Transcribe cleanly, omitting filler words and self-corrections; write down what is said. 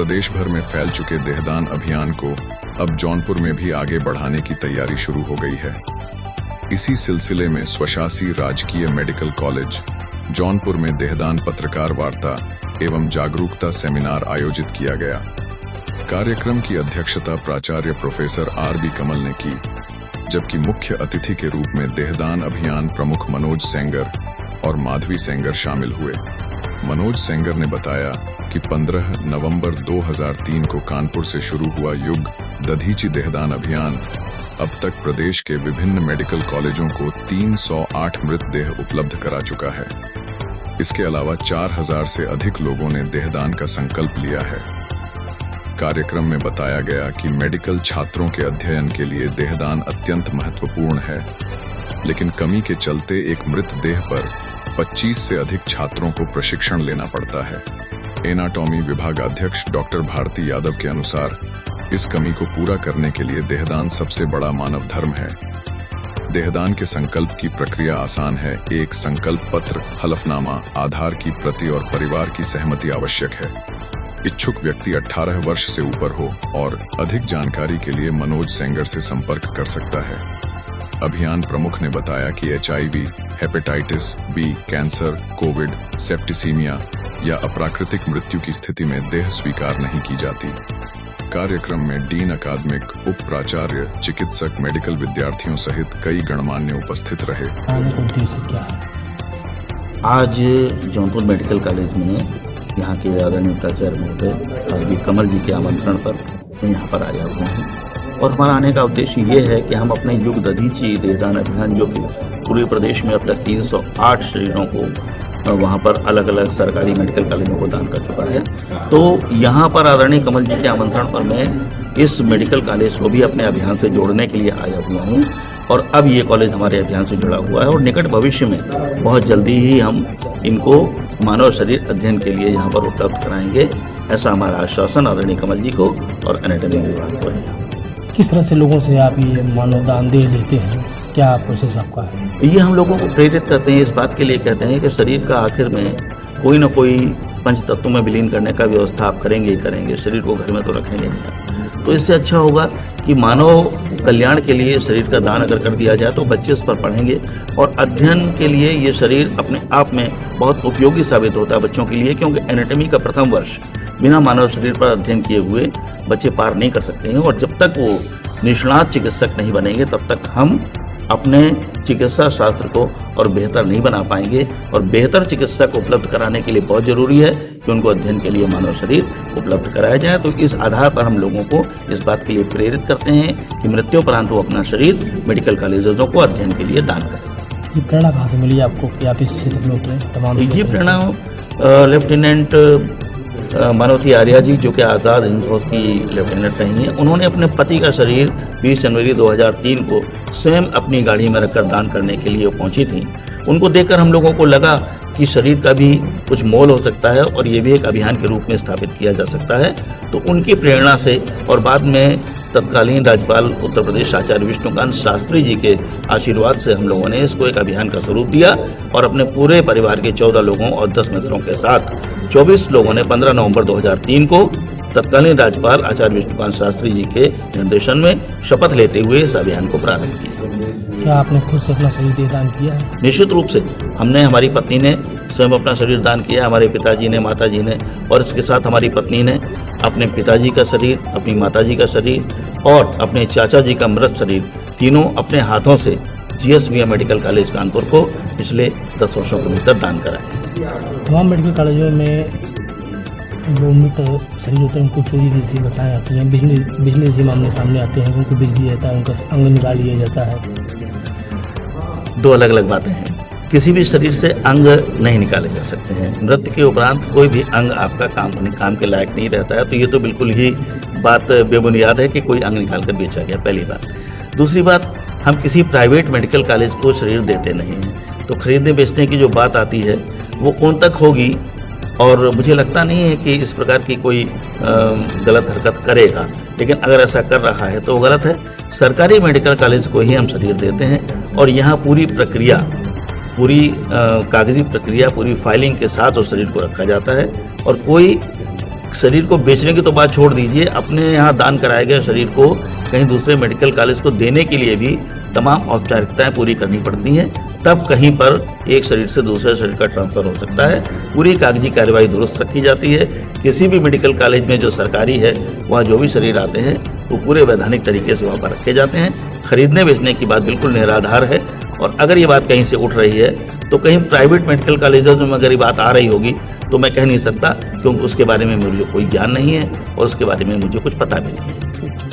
प्रदेश भर में फैल चुके देहदान अभियान को अब जौनपुर में भी आगे बढ़ाने की तैयारी शुरू हो गई है। इसी सिलसिले में स्वशासी राजकीय मेडिकल कॉलेज जौनपुर में देहदान पत्रकार वार्ता एवं जागरूकता सेमिनार आयोजित किया गया। कार्यक्रम की अध्यक्षता प्राचार्य प्रोफेसर आर.बी. कमल ने की, जबकि मुख्य अतिथि के रूप में देहदान अभियान प्रमुख मनोज सेंगर और माधवी सेंगर शामिल हुए। मनोज सेंगर ने बताया कि 15 नवंबर 2003 को कानपुर से शुरू हुआ युग दधीचि देहदान अभियान अब तक प्रदेश के विभिन्न मेडिकल कॉलेजों को 308 मृतदेह उपलब्ध करा चुका है। इसके अलावा 4000 से अधिक लोगों ने देहदान का संकल्प लिया है। कार्यक्रम में बताया गया कि मेडिकल छात्रों के अध्ययन के लिए देहदान अत्यंत महत्वपूर्ण है, लेकिन कमी के चलते एक मृतदेह पर 25 से अधिक छात्रों को प्रशिक्षण लेना पड़ता है। एनाटॉमी विभागाध्यक्ष डॉक्टर भारती यादव के अनुसार इस कमी को पूरा करने के लिए देहदान सबसे बड़ा मानव धर्म है। देहदान के संकल्प की प्रक्रिया आसान है। एक संकल्प पत्र, हलफनामा, आधार की प्रति और परिवार की सहमति आवश्यक है। इच्छुक व्यक्ति 18 वर्ष से ऊपर हो और अधिक जानकारी के लिए मनोज सेंगर से संपर्क कर सकता है। अभियान प्रमुख ने बताया कि HIV, hepatitis B, cancer, covid, septicaemia या अप्राकृतिक मृत्यु की स्थिति में देह स्वीकार नहीं की जाती। कार्यक्रम में डीन अकादमिक, उप प्राचार्य, चिकित्सक, मेडिकल विद्यार्थियों सहित कई गणमान्य उपस्थित रहे। उद्देश्य क्या है? आज जौनपुर मेडिकल कॉलेज में यहाँ के आदरणीय प्राचार्य महोदय आर.बी. कमल जी के आमंत्रण पर मैं यहाँ पर आया हुआ हूँ और हमारा आने का उद्देश्य ये है कि हम अपने युग दधीचि देहदान अभियान, जो कि पूरे प्रदेश में अब तक 308 शरीरों को वहाँ पर अलग अलग सरकारी मेडिकल कॉलेजों को दान कर चुका है, तो यहाँ पर आदरणीय कमल जी के आमंत्रण पर मैं इस मेडिकल कॉलेज को भी अपने अभियान से जोड़ने के लिए आया हुआ हूँ। और अब ये कॉलेज हमारे अभियान से जुड़ा हुआ है और निकट भविष्य में बहुत जल्दी ही हम इनको मानव शरीर अध्ययन के लिए यहाँ पर उपलब्ध कराएंगे, ऐसा हमारा आश्वासन आदरणीय कमल जी को और एनाटॉमी विभाग को है। किस तरह से लोगों से आप ये मानव दान दे लेते हैं, क्या प्रोसेस आपका है? ये हम लोगों को प्रेरित करते हैं, इस बात के लिए कहते हैं कि शरीर का आखिर में कोई ना कोई पंच तत्वों में विलीन करने का व्यवस्था आप करेंगे ही करेंगे, शरीर को घर में तो रखेंगे नहीं। तो इससे अच्छा होगा कि मानव कल्याण के लिए शरीर का दान अगर कर दिया जाए तो बच्चे उस पर पढ़ेंगे और अध्ययन के लिए ये शरीर अपने आप में बहुत उपयोगी साबित होता है बच्चों के लिए, क्योंकि एनाटॉमी का प्रथम वर्ष बिना मानव शरीर पर अध्ययन किए हुए बच्चे पार नहीं कर सकते हैं और जब तक वो निष्णात चिकित्सक नहीं बनेंगे तब तक हम अपने चिकित्सा शास्त्र को और बेहतर नहीं बना पाएंगे। और बेहतर चिकित्सक उपलब्ध कराने के लिए बहुत जरूरी है कि उनको अध्ययन के लिए मानव शरीर उपलब्ध कराया जाए। तो इस आधार पर हम लोगों को इस बात के लिए प्रेरित करते हैं कि मृत्युपरांत वो अपना शरीर मेडिकल कॉलेजों को अध्ययन के लिए दान करें। ये प्रेरणा कहाँ से मिली आपको कि आप इस क्षेत्र में उतरे? तमाम ये प्रेरणा लेफ्टिनेंट मानवती आर्या जी, जो कि आज़ाद हिंद फौज की लेफ्टिनेंट रही हैं, उन्होंने अपने पति का शरीर 20 जनवरी 2003 को स्वयं अपनी गाड़ी में रखकर दान करने के लिए पहुंची थी। उनको देखकर हम लोगों को लगा कि शरीर का भी कुछ मोल हो सकता है और ये भी एक अभियान के रूप में स्थापित किया जा सकता है। तो उनकी प्रेरणा से और बाद में तत्कालीन राज्यपाल उत्तर प्रदेश आचार्य विष्णुकांत शास्त्री जी के आशीर्वाद से हम लोगों ने इसको एक अभियान का स्वरूप दिया और अपने पूरे परिवार के 14 लोगों और 10 मित्रों के साथ 24 लोगों ने 15 नवंबर 2003 को तत्कालीन राज्यपाल आचार्य विष्णुकांत शास्त्री जी के निर्देशन में शपथ लेते हुए इस अभियान को प्रारंभ किया। क्या आपने खुद से अपना शरीर दे दान किया है? निश्चित रूप से हमने, हमारी पत्नी ने स्वयं अपना शरीर दान किया, हमारे पिताजी ने, माताजी ने, और इसके साथ हमारी पत्नी ने अपने पिताजी का शरीर, अपनी माताजी का शरीर और अपने चाचा जी का मृत शरीर तीनों अपने हाथों से GSVM मेडिकल कॉलेज कानपुर को पिछले 10 वर्षों के भीतर दान कराए। तमाम मेडिकल कॉलेजों में जो मृत शरीर होते हैं उनको चोरी की सी घटनाएं आती हैं, बिजनेस के मामले सामने आते हैं, उनको बेच दिया जाता है, उनका अंग निकाल लिया जाता है। दो अलग अलग बातें हैं। किसी भी शरीर से अंग नहीं निकाले जा सकते हैं। मृत्यु के उपरांत कोई भी अंग आपका काम के लायक नहीं रहता है। तो ये तो बिल्कुल ही बात बेबुनियाद है कि कोई अंग निकाल कर बेचा गया, पहली बात। दूसरी बात, हम किसी प्राइवेट मेडिकल कॉलेज को शरीर देते नहीं हैं। तो खरीदने बेचने की जो बात आती है वो उन तक होगी और मुझे लगता नहीं है कि इस प्रकार की कोई गलत हरकत करेगा, लेकिन अगर ऐसा कर रहा है तो वो गलत है। सरकारी मेडिकल कॉलेज को ही हम शरीर देते हैं और यहाँ पूरी प्रक्रिया, पूरी कागजी प्रक्रिया, पूरी फाइलिंग के साथ उस शरीर को रखा जाता है और कोई शरीर को बेचने की तो बात छोड़ दीजिए, अपने यहाँ दान कराए गए शरीर को कहीं दूसरे मेडिकल कॉलेज को देने के लिए भी तमाम औपचारिकताएं पूरी करनी पड़ती हैं, तब कहीं पर एक शरीर से दूसरे शरीर का ट्रांसफर हो सकता है। पूरी कागजी कार्यवाही दुरुस्त रखी जाती है। किसी भी मेडिकल कॉलेज में जो सरकारी है, वहाँ जो भी शरीर आते हैं वो पूरे वैधानिक तरीके से वहाँ पर रखे जाते हैं। खरीदने बेचने की बात बिल्कुल निराधार है। और अगर ये बात कहीं से उठ रही है तो कहीं प्राइवेट मेडिकल कॉलेजों में अगर ये बात आ रही होगी तो मैं कह नहीं सकता, क्योंकि उसके बारे में मुझे कोई ज्ञान नहीं है और उसके बारे में मुझे कुछ पता भी नहीं है।